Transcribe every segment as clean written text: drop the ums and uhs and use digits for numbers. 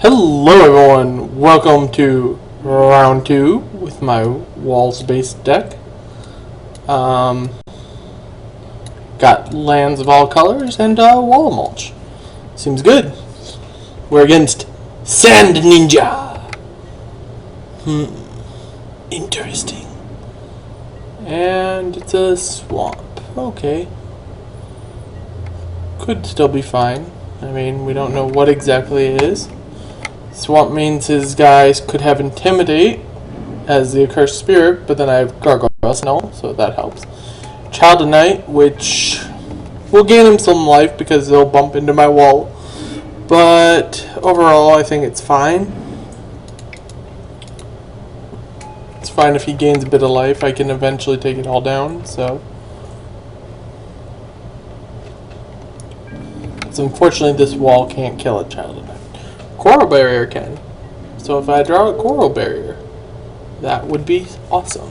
Hello everyone, welcome to round 2 with my walls based deck. Got lands of all colors and wall mulch. Seems good. We're against Sand Ninja. Interesting. And it's a swamp. Okay. Could still be fine. I mean, we don't know what exactly it is. Swamp means his guys could have Intimidate as the Accursed Spirit, but then I have Gargoyles now, so that helps. Child of Night, which will gain him some life because they'll bump into my wall. But overall, I think it's fine. It's fine if he gains a bit of life. I can eventually take it all down, so. So unfortunately, this wall can't kill a Child of Night. Coral Barrier can. So if I draw a Coral Barrier, that would be awesome.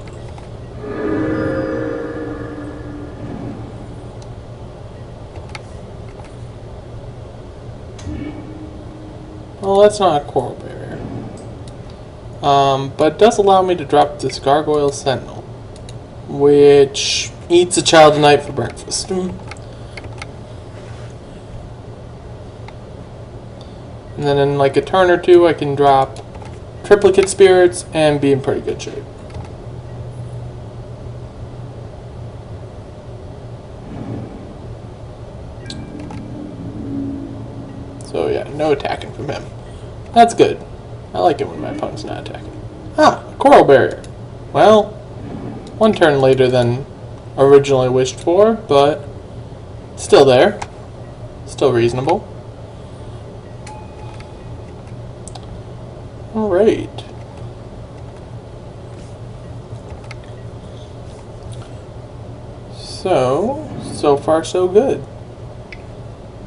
Well, that's not a Coral Barrier. But it does allow me to drop this Gargoyle Sentinel, which eats a Child of Night for breakfast. And then in like a turn or two, I can drop Triplicate Spirits and be in pretty good shape. So yeah, no attacking from him. That's good. I like it when my opponent's not attacking. Ah, a Coral Barrier. Well, one turn later than originally wished for, but still there. Still reasonable. Alright. So far so good.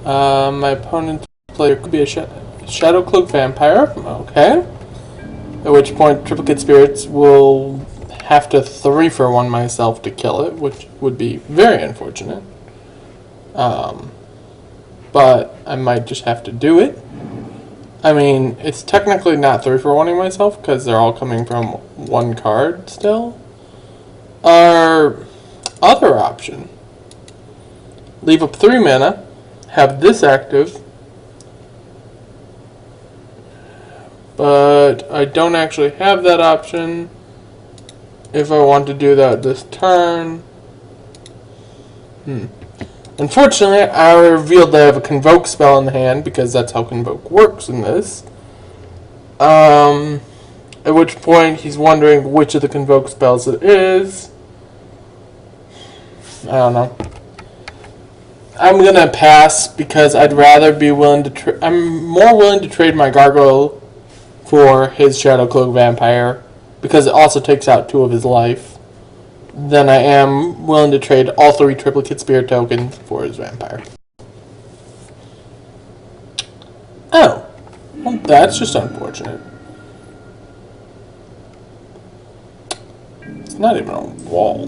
My opponent's player could be a Shadow Cloak Vampire. Okay. At which point Triplicate Spirits will have to 3-for-1 myself to kill it, which would be very unfortunate. But I might just have to do it. I mean, it's technically not 3-for-1ing myself because they're all coming from one card still. Our other option, leave up 3 mana, have this active, but I don't actually have that option if I want to do that this turn. Unfortunately, I revealed that I have a Convoke spell in the hand, because that's how Convoke works in this. At which point, he's wondering which of the Convoke spells it is. I don't know. I'm going to pass, because I'd rather be willing to I'm more willing to trade my Gargoyle for his Shadow Cloak Vampire, because it also takes out 2 of his life, then I am willing to trade all 3 Triplicate Spirit tokens for his Vampire. Oh. Well, that's just unfortunate. It's not even a wall.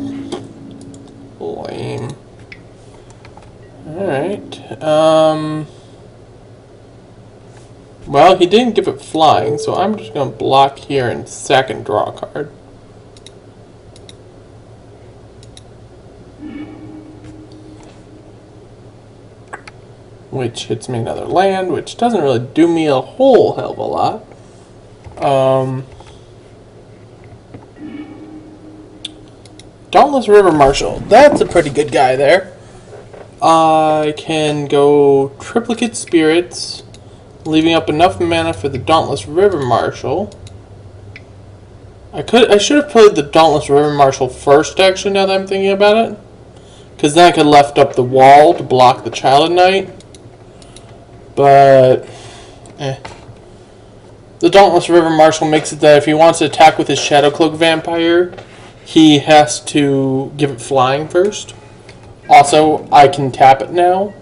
Lame. Alright. Well, he didn't give it flying, so I'm just going to block here and sack and draw a card. Which hits me another land, which doesn't really do me a whole hell of a lot. Dauntless River Marshal. That's a pretty good guy there. I can go Triplicate Spirits, leaving up enough mana for the Dauntless River Marshal. I should have played the Dauntless River Marshal first, actually, now that I'm thinking about it. Because then I could left up the wall to block the Child of Night. But, The Dauntless River Marshal makes it that if he wants to attack with his Shadow Cloak Vampire, he has to give it flying first. Also, I can tap it now,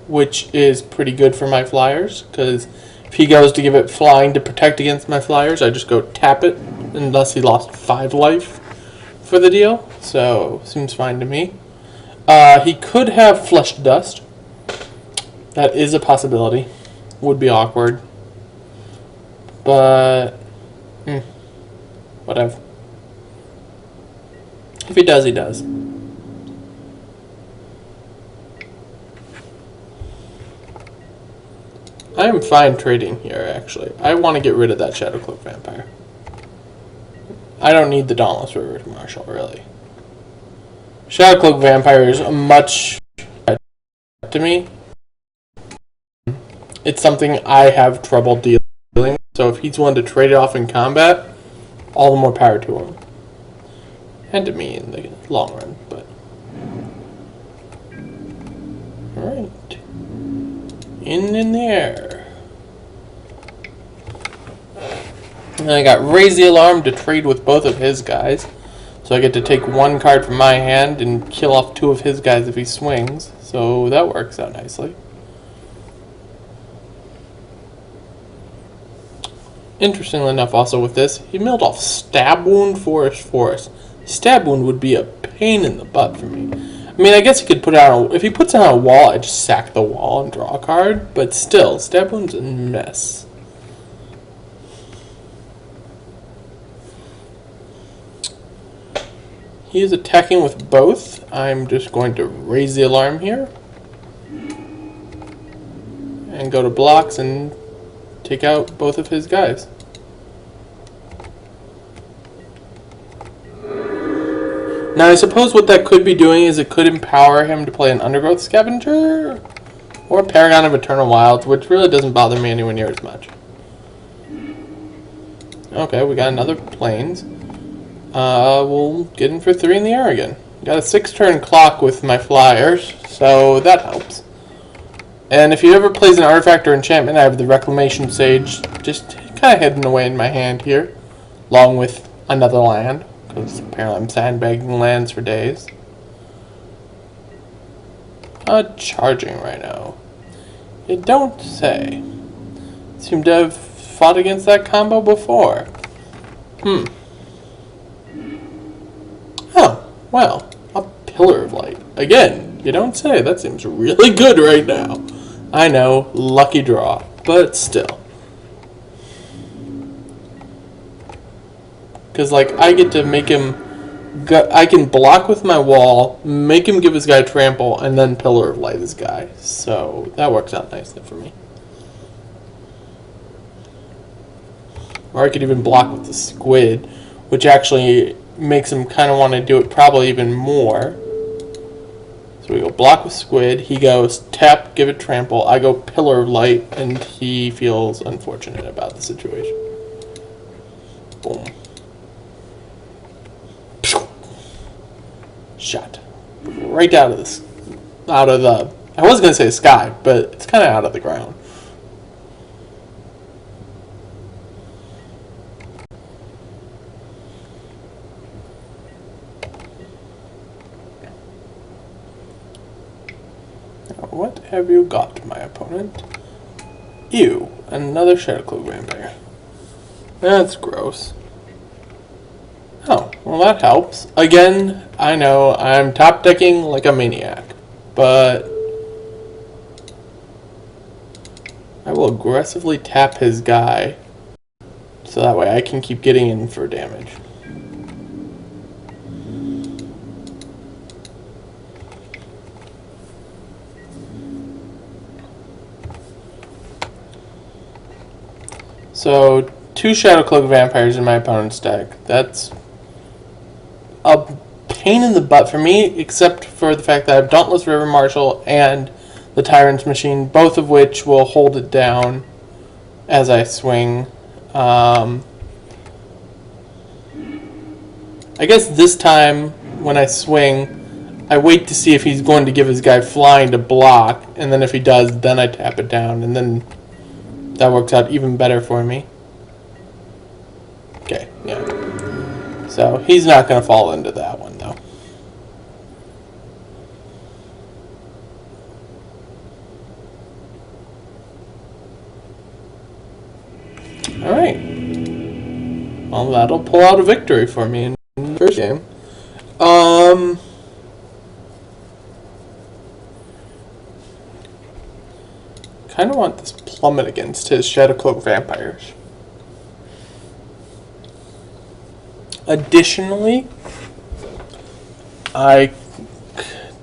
which is pretty good for my flyers, because if he goes to give it flying to protect against my flyers, I just go tap it, and thus he lost 5 life for the deal, so seems fine to me. He could have Flesh Dust. That is a possibility. Would be awkward. but whatever. If he does, he does. I am fine trading here, actually. I want to get rid of that Shadowcloak Vampire. I don't need the Dauntless River Marshal, really. Shadowcloak Vampire is a much to me. It's something I have trouble dealing with, so if he's willing to trade it off in combat, all the more power to him. And to me in the long run, but... Alright. In the air. And I got Raise the Alarm to trade with both of his guys. So I get to take one card from my hand and kill off two of his guys if he swings. So that works out nicely. Interestingly enough, also with this, he milled off Stab Wound, Forest. Stab Wound would be a pain in the butt for me. I mean, I guess he could put it on if he puts it on a wall, I just sack the wall and draw a card. But still, Stab Wound's a mess. He is attacking with both. I'm just going to Raise the Alarm here. And go to blocks and take out both of his guys. Now I suppose what that could be doing is it could empower him to play an Undergrowth Scavenger or Paragon of Eternal Wilds, which really doesn't bother me anywhere near as much. Okay, we got another Plains. We'll get in for 3 in the air again. Got a 6-turn clock with my flyers, so that helps. And if he ever plays an artifact or enchantment, I have the Reclamation Sage just kind of hidden away in my hand here, along with another land, because apparently I'm sandbagging lands for days. Charging right now. You don't say. Seem to have fought against that combo before. Oh, well, a Pillar of Light. Again, you don't say. That seems really good right now. I know, lucky draw, but still. Because, like, I get to make him... I can block with my wall, make him give his guy trample, and then Pillar of Light his guy. So, that works out nicely for me. Or I could even block with the Squid, which actually makes him kind of want to do it probably even more. So we go block with Squid, he goes tap, give it trample, I go Pillar of Light, and he feels unfortunate about the situation. Boom. Shot. Right out of this. Out of the... I was going to say sky, but it's kind of out of the ground. What have you got, my opponent? Ew, another Shadowcloak Vampire. That's gross. Oh, well that helps. Again, I know, I'm top decking like a maniac, but I will aggressively tap his guy, so that way I can keep getting in for damage. So, 2 Shadowcloak Vampires in my opponent's deck. That's a pain in the butt for me, except for the fact that I have Dauntless River Marshal and the Tyrant's Machine, both of which will hold it down as I swing. I guess this time, when I swing, I wait to see if he's going to give his guy flying to block, and then if he does, then I tap it down, and then that works out even better for me. Okay, yeah. So, he's not going to fall into that one, though. Alright. Well, that'll pull out a victory for me in the first game. Kind of want this Plummet against his Shadowcloak Vampires. Additionally, I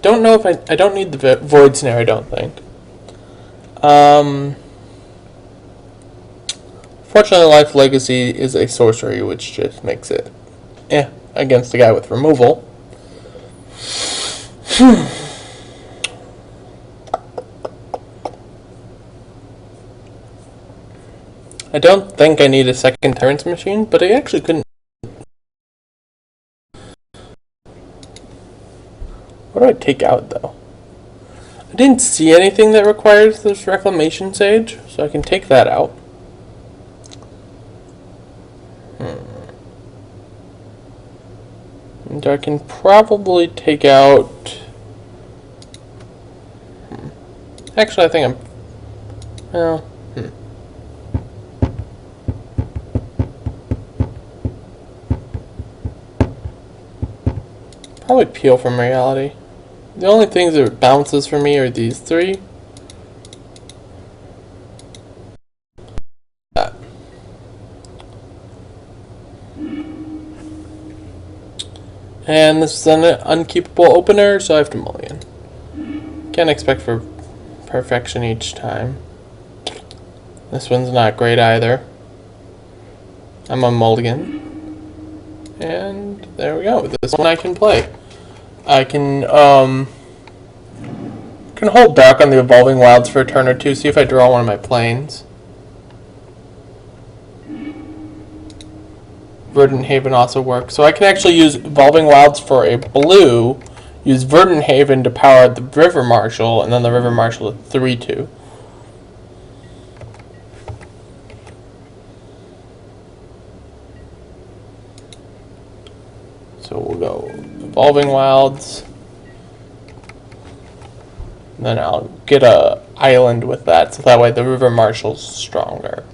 don't know if I don't need the Void Snare, I don't think. Fortunately, Life Legacy is a sorcery, which just makes it against a guy with removal. I don't think I need a second Tyrant's Machine, but I actually couldn't. What do I take out, though? I didn't see anything that requires this Reclamation Sage, so I can take that out. And I can probably take out... Actually, I think I'm... Well... Probably Peel from Reality. The only things that bounces for me are these three. That. And this is an unkeepable opener, so I have to mulligan. Can't expect for perfection each time. This one's not great either. I'm a mulligan. And there we go. This one I can play. I can hold back on the Evolving Wilds for a turn or two, see if I draw one of my planes. Verdant Haven also works. So I can actually use Evolving Wilds for a blue, use Verdant Haven to power the River Marshal, and then the River Marshal to 3/2. So we'll go Evolving Wilds. And then I'll get a island with that, so that way the River Marshal's stronger.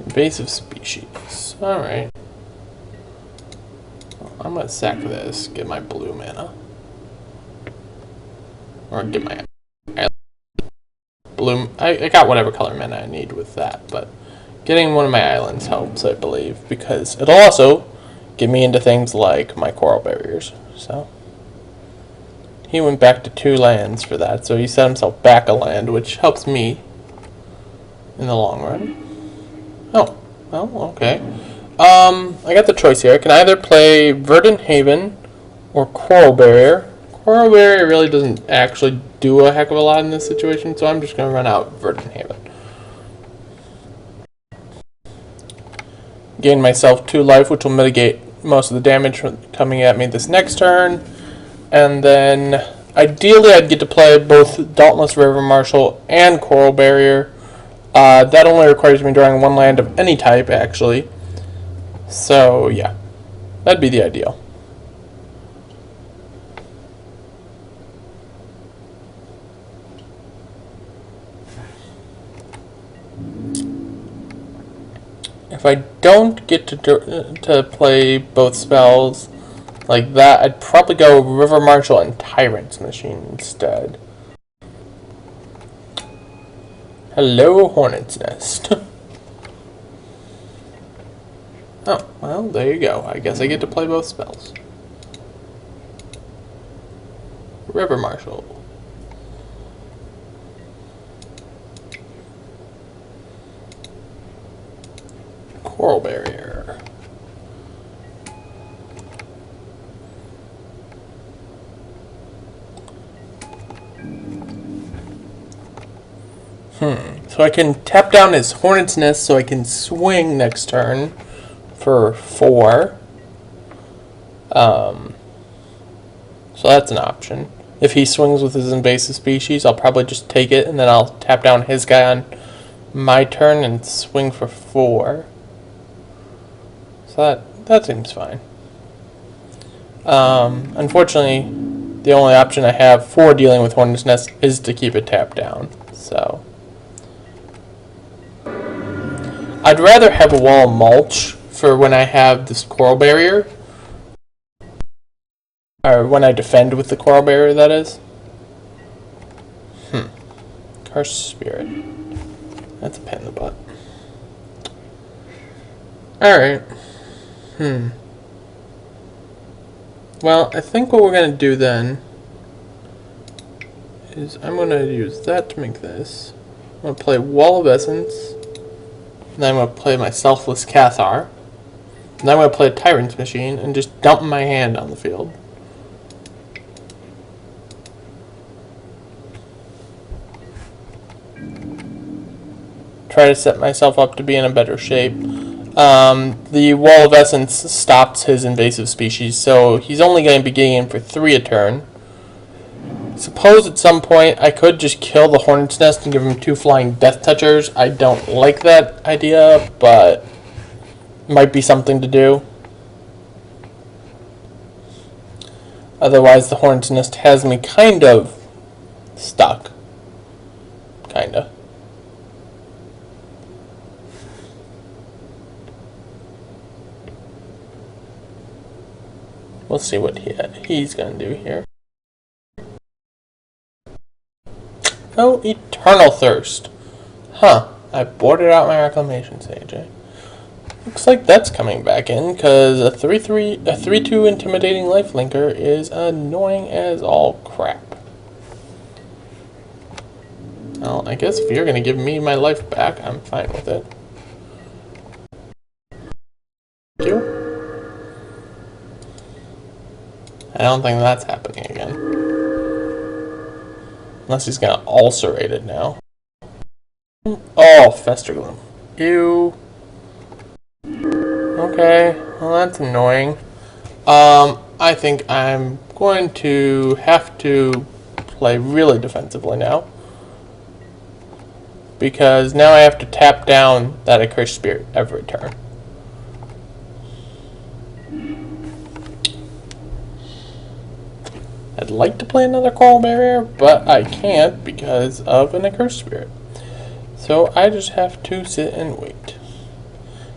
Invasive species. Alright. I'm gonna sack this, get my blue mana. Or get my blue. I got whatever color mana I need with that, but getting one of my islands helps, I believe, because it'll also get me into things like my coral barriers. So he went back to 2 lands for that, so he set himself back a land, which helps me in the long run. Oh, well, okay. I got the choice here. I can either play Verdant Haven or Coral Barrier. Coral Barrier really doesn't actually do a heck of a lot in this situation, so I'm just going to run out Verdant Haven. Gain myself 2 life, which will mitigate most of the damage coming at me this next turn. And then, ideally, I'd get to play both Dauntless River Marshal and Coral Barrier. That only requires me drawing 1 land of any type, actually. So, yeah. That'd be the ideal. If I don't get to play both spells like that, I'd probably go River Marshal and Tyrant's Machine instead. Hello, Hornet's Nest. Oh, well, there you go. I guess I get to play both spells. River Marshal. Coral Barrier. So I can tap down his Hornet's Nest so I can swing next turn for 4. So that's an option. If he swings with his invasive species, I'll probably just take it and then I'll tap down his guy on my turn and swing for 4. So that seems fine. Unfortunately, the only option I have for dealing with Hornet's Nest is to keep it tapped down. So I'd rather have a wall of mulch for when I have this Coral Barrier. Or when I defend with the Coral Barrier, that is. Cursed Spirit. That's a pain in the butt. Alright. Well, I think what we're going to do then is I'm going to use that to make this. I'm going to play Wall of Essence. And then I'm going to play my Selfless Cathar. And then I'm going to play a Tyrant's Machine and just dump my hand on the field. Try to set myself up to be in a better shape. The Wall of Essence stops his invasive species, so he's only going to be getting in for 3 a turn. Suppose at some point I could just kill the Hornet's Nest and give him 2 flying Death Touchers. I don't like that idea, but might be something to do. Otherwise, the Hornet's Nest has me kind of stuck. Kinda. We'll see what he's going to do here. Oh, Eternal Thirst. Huh. I boarded out my Reclamation Sage. Looks like that's coming back in, because a 3/2 Intimidating Lifelinker is annoying as all crap. Well, I guess if you're going to give me my life back, I'm fine with it. Thank you. I don't think that's happening again. Unless he's gonna ulcerate it now. Oh, Festergloom. Ew. Okay, well that's annoying. I think I'm going to have to play really defensively now. Because now I have to tap down that Accursed Spirit every turn. I'd like to play another Coral Barrier, but I can't because of an Accursed Spirit. So I just have to sit and wait.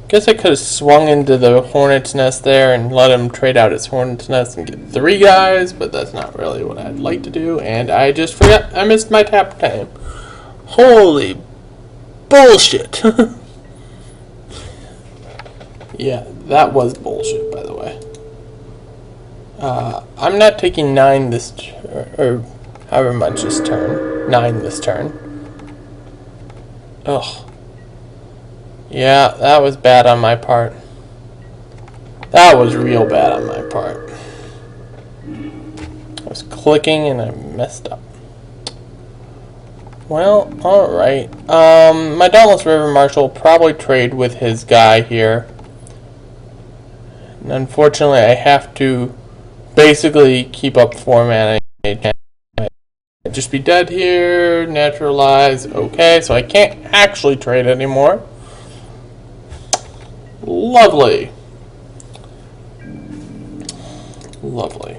Guess I could have swung into the Hornet's Nest there and let him trade out his Hornet's Nest and get 3 guys, but that's not really what I'd like to do, and I just forgot I missed my tap time. Holy bullshit! Yeah, that was bullshit, by the way. I'm not taking 9 this or however much this turn. 9 this turn. Ugh. Yeah, that was bad on my part. That was real bad on my part. I was clicking and I messed up. Well, alright. My Dauntless River Marshal will probably trade with his guy here. And unfortunately, I have to basically keep up 4 mana. Just be dead here, naturalize, okay, so I can't actually trade anymore. Lovely. Lovely.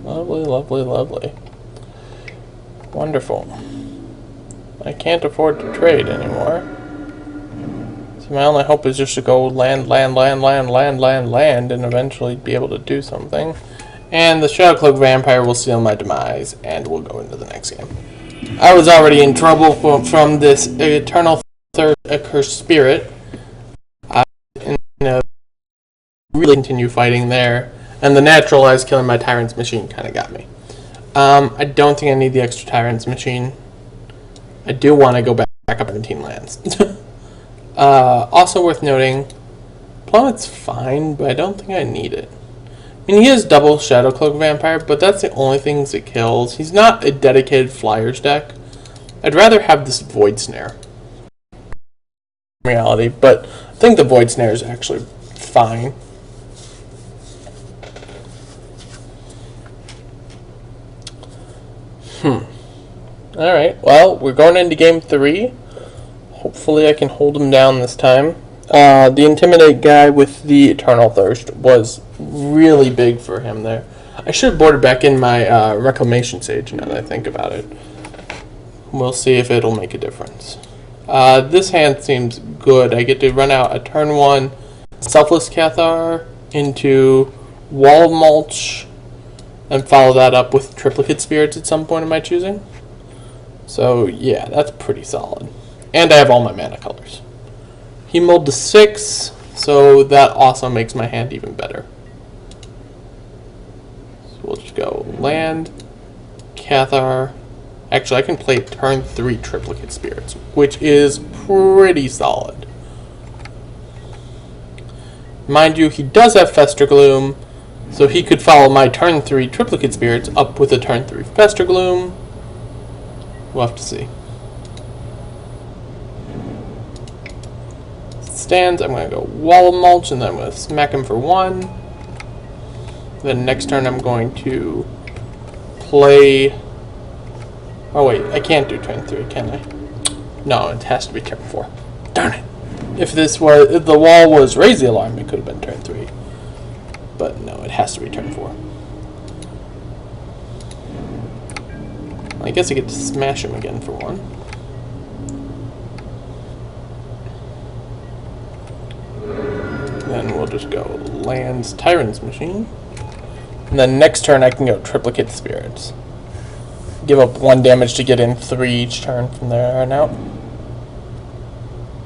Lovely, lovely, lovely. Wonderful. I can't afford to trade anymore. So my only hope is just to go land, and eventually be able to do something. And the Shadowcloak Vampire will seal my demise, and we'll go into the next game. I was already in trouble from this Eternal Third Accursed Spirit. I really continue fighting there. And the Naturalize killing my Tyrant's Machine kind of got me. I don't think I need the extra Tyrant's Machine. I do want to go back up 17 lands. Also worth noting, Plummet's fine, but I don't think I need it. I mean, he is double Shadowcloak Vampire, but that's the only things it kills. He's not a dedicated Flyers deck. I'd rather have this Void Snare. In reality, but I think the Void Snare is actually fine. Alright, well, we're going into game 3. Hopefully I can hold him down this time. The Intimidate guy with the Eternal Thirst was really big for him there. I should have boarded back in my Reclamation Sage now that I think about it. We'll see if it'll make a difference. This hand seems good. I get to run out a turn 1 Selfless Cathar into Wall of Mulch and follow that up with Triplicate Spirits at some point of my choosing. So yeah, that's pretty solid. And I have all my mana colors. He mulled to 6, so that also makes my hand even better. So we'll just go land, Cathar. Actually, I can play turn 3 Triplicate Spirits, which is pretty solid. Mind you, he does have Fester Gloom, so he could follow my turn 3 Triplicate Spirits up with a turn 3 Fester Gloom. We'll have to see. Stands, I'm going to go Wall of Mulch, and then I'm going to smack him for 1. Then next turn I'm going to play... Oh wait, I can't do turn 3, can I? No, it has to be turn 4. Darn it! If the wall was Raise the Alarm, it could have been turn 3. But no, it has to be turn 4. I guess I get to smash him again for 1. Then we'll just go lands Tyrant's Machine. And then next turn I can go Triplicate Spirits. Give up 1 damage to get in 3 each turn from there on out.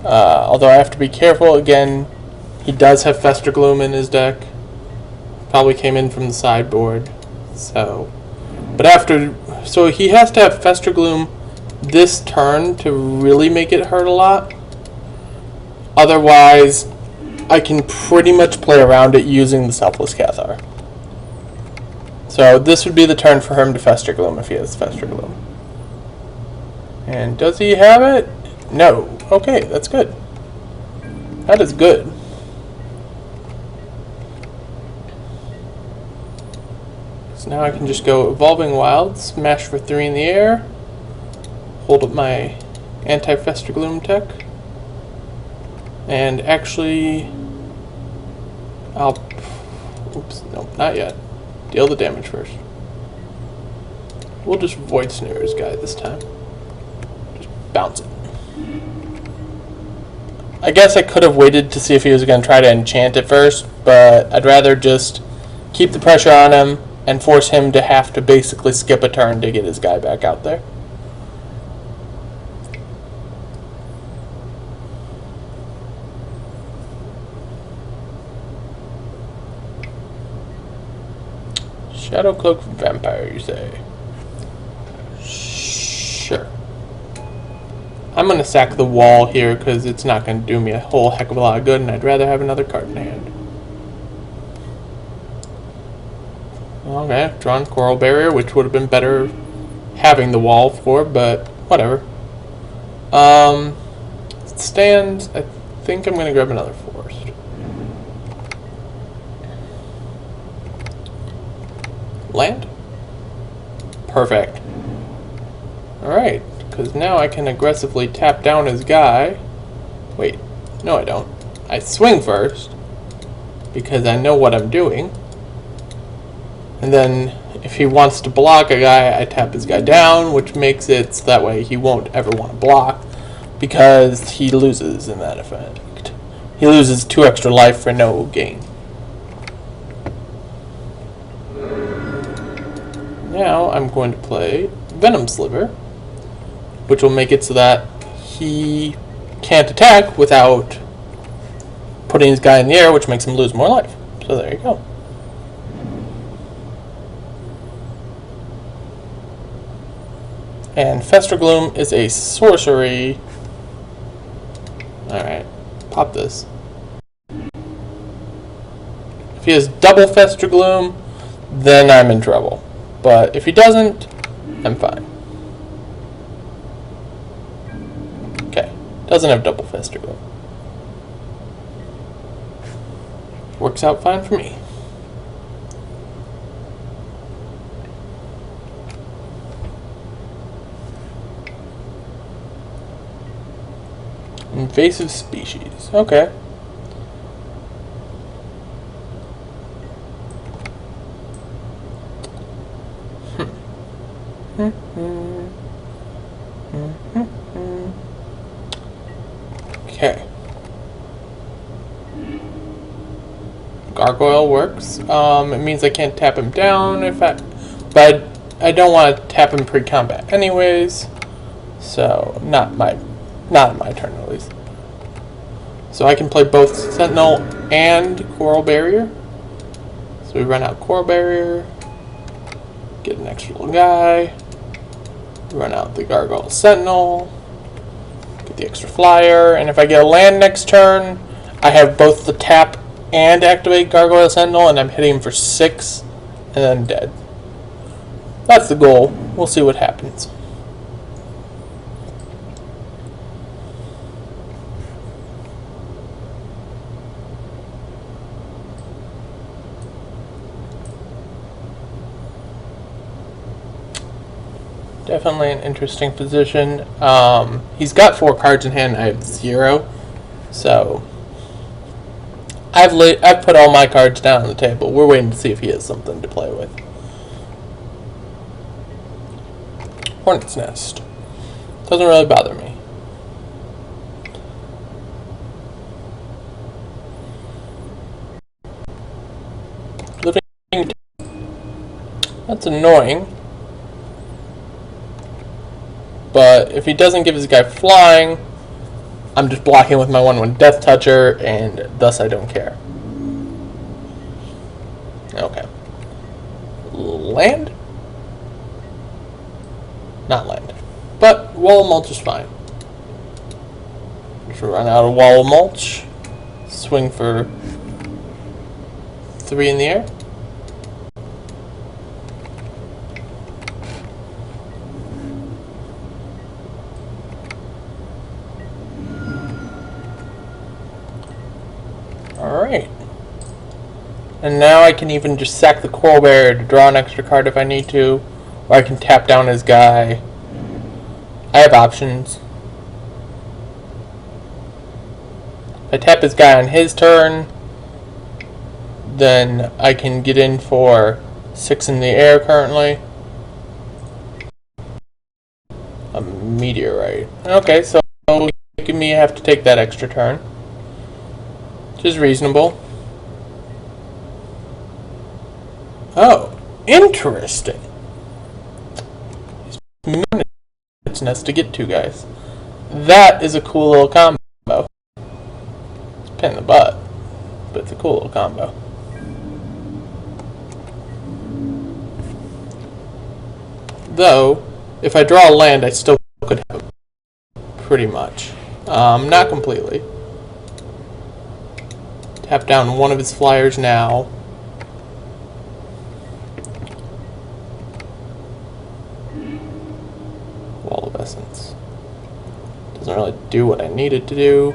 Although I have to be careful, again, he does have Fester Gloom in his deck. Probably came in from the sideboard. So he has to have Fester Gloom this turn to really make it hurt a lot. Otherwise, I can pretty much play around it using the Selfless Cathar. So this would be the turn for him to Fester Gloom if he has Fester Gloom. And does he have it? No. Okay, that's good. That is good. So now I can just go Evolving Wilds, smash for 3 in the air, hold up my anti-Fester Gloom tech, and actually, oops, nope, not yet. Deal the damage first. We'll just Void Snare his guy this time. Just bounce it. I guess I could have waited to see if he was going to try to enchant it first, but I'd rather just keep the pressure on him and force him to have to basically skip a turn to get his guy back out there. Shadow Cloak Vampire, you say? Sure. I'm going to sack the wall here because it's not going to do me a whole heck of a lot of good, and I'd rather have another card in hand. Okay, drawn Coral Barrier, which would have been better having the wall for, but whatever. Stands, I think I'm going to grab another forest. Land? Perfect. Alright, because now I can aggressively tap down his guy. Wait, no I don't. I swing first, because I know what I'm doing. And then, if he wants to block a guy, I tap his guy down, which makes it so that way he won't ever want to block, because he loses in that effect. He loses 2 extra life for no gain. Now I'm going to play Venom Sliver, which will make it so that he can't attack without putting his guy in the air, which makes him lose more life. So there you go. And Fester Gloom is a sorcery. Alright, pop this. If he has double Fester Gloom, then I'm in trouble. But if he doesn't, I'm fine. Okay, doesn't have double Fester Gloom. Works out fine for me. Invasive species. Okay. Okay. Gargoyle works. It means I can't tap him down but I don't want to tap him pre-combat anyways. So not in my turn at least. So I can play both Sentinel and Coral Barrier. So we run out Coral Barrier, get an extra little guy, run out the Gargoyle Sentinel, get the extra flyer, and if I get a land next turn, I have both the tap and activate Gargoyle Sentinel, and I'm hitting him for 6, and then dead. That's the goal. We'll see what happens. Definitely an interesting position. He's got 4 cards in hand. I have 0, so I've put all my cards down on the table. We're waiting to see if he has something to play with. Hornet's Nest doesn't really bother me. Living, that's annoying. But if he doesn't give his guy flying, I'm just blocking with my 1/1 Death Toucher, and thus I don't care. Okay. Land? Not land. But Wall of Mulch is fine. Just run out of Wall of Mulch. Swing for 3 in the air. Alright. And now I can even just sack the Coral Barrier to draw an extra card if I need to. Or I can tap down his guy. I have options. If I tap his guy on his turn, then I can get in for 6 in the air currently. A meteorite. Okay, so me have to take that extra turn, which is reasonable. Oh, interesting. It's nice to get 2 guys. That is a cool little combo. It's a pain in the butt, but it's a cool little combo. Though, if I draw a land, I still could have it pretty much. Not completely. Tap down one of his flyers now. Wall of Essence. Doesn't really do what I needed to do.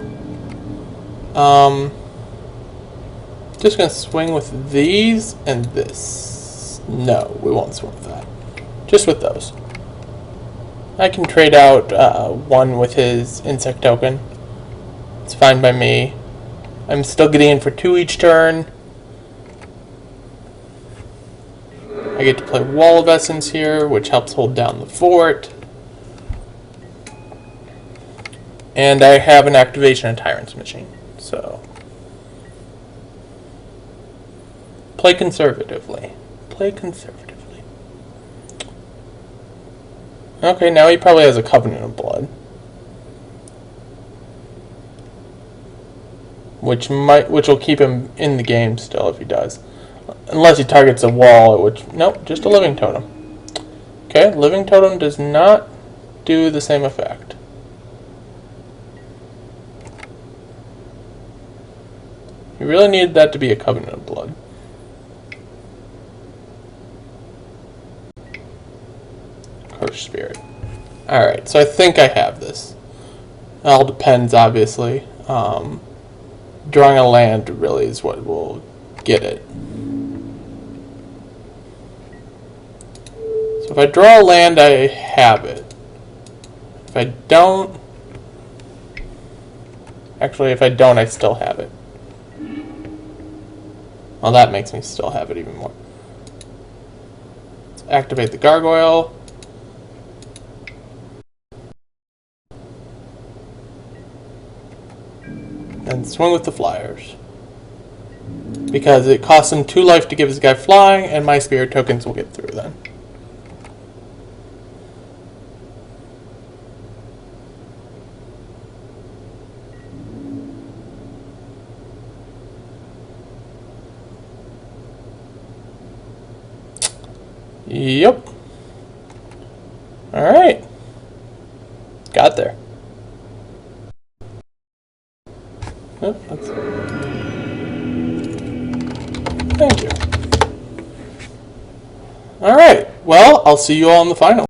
Just gonna swing with these and this. No, we won't swing with that. Just with those. I can trade out 1 with his insect token. It's fine by me. I'm still getting in for 2 each turn. I get to play Wall of Essence here, which helps hold down the fort. And I have an activation of Tyrant's Machine, so play conservatively. Play conservatively. Okay, now he probably has a Covenant of Blood, which will keep him in the game still if he does, unless he targets a wall. Which nope, just a Living Totem. Okay, Living Totem does not do the same effect. You really need that to be a Covenant of Blood. Curse Spirit. Alright, so I think I have this. It all depends, obviously. Drawing a land really is what will get it. So if I draw a land, I have it. If I don't... Actually, if I don't, I still have it. Well, that makes me still have it even more. Let's activate the Gargoyle. and swing with the flyers. Because it costs him 2 life to give his guy flying, and my spirit tokens will get through then. Yep. Alright. Got there. Oh, thank you. Alright. Well, I'll see you all in the final.